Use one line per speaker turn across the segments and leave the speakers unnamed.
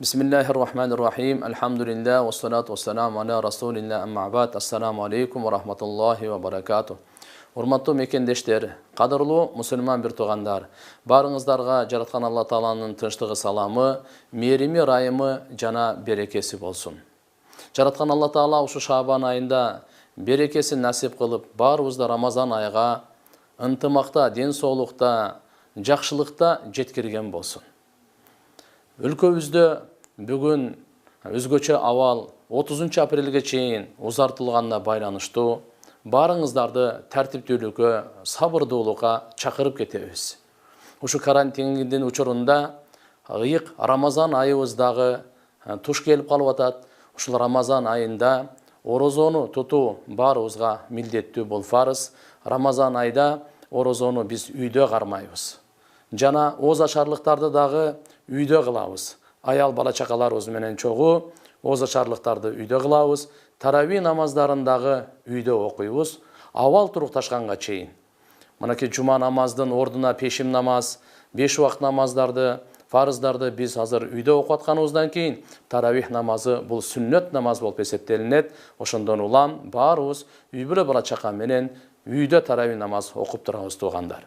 Bismillahirrahmanirrahim. Elhamdülillah ve salatu ve selamu ala Rasulillah amma ba'd. Assalamu alaikum ve rahmatullahi ve barakatuh. Урматтуу мекендештер, кадырлуу мусулман бир туугандар, барыңыздарга жараткан Алла Тааланын тынчтыгы саламы, мээрими райымы жана берекеси болсун. Жараткан Алла Таала ушу Шабан айында берекесин насип кылып, баарыбызды Рамазан айга ынтымакта, ден соолукта, жакшылыкта жеткирген болсун. Өлкөбүздө бүгүн өзгөчө абал 30 апрелге чейин узартылганына байланыштуу барыңыздарды тәртиптүүлүккө, сабырдуулукка чакырып кетебиз. Ушу карантиндин учурунда ыйык Рамазан айыбыздагы туш келип калып атат. Ушул Рамазан айында орозону тутуу баарыбызга милдеттүү бол фарыз. Рамазан айда орозону биз үйдө кармайбыз. Жана ооз ачарлыктарды дагы үйдө кылабыз. Аял бала чакаларыбыз менен чогуу ооз ачарлыктарды үйдө кылабыз. Тарави намаздарын үйдө окуйбуз. Авал турукташканга чейин. Мынакей жума намаздын ордуна пешим намаз, 5 убакыт намаздарды, фарыздарды биз азыр үйдө окуп атканыбыздан кийин таравих намазы бул сүннөт намаз болуп эсептелинет. Ошондон улам баарыбыз үй бүлө бала чака менен үйдө таравих намаз окуп турабыз туугандар.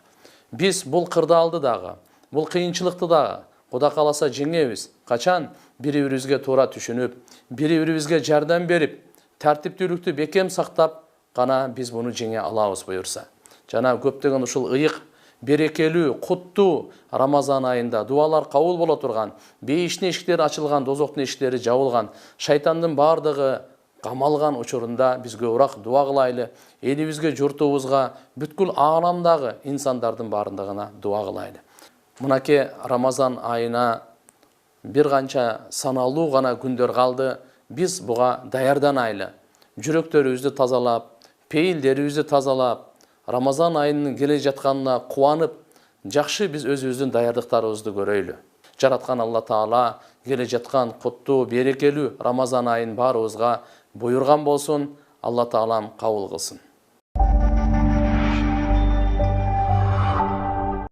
Биз бул кырдаалды дагы, бул кыйынчылыкты дагы Кудай кааласа жеңебиз. Качан бири-бирибизге туура түшүнүп, бири-бирибизге жардам берип, тартиптүүлүктү бекем сактап гана биз буну жеңе алабыз буюрса. Жана көптөгөн ушул ыйык, берекелүү, куттуу Рамазан айында дуалар кабыл боло турган, бейиштин эшиктери ачылган, дозоктун эшиктери жабылган, шайтандын баардыгы камалган учурунда биз көбүрөөк дуа кылайлы, элибизге, журтубузга, бүткүл ааламдагы инсандардын баардыгына дуа кылайлы. Мынакей Рамазан айына бир канча саналуу гана күндөр калды. Биз буга даярданайлы. Жүрөктөрүбүздү тазалап, пейилдерибизди тазалап, Рамазан айынын келе жатканына кубанып, жакшы биз өзүбүздүн даярдыктарыбызды көрөйлү. Жараткан Алла Таала келе жаткан куттуу, берекелүү Рамазан айын баарыбызга буйрган болсун. Алла Таалам кабыл кылсын.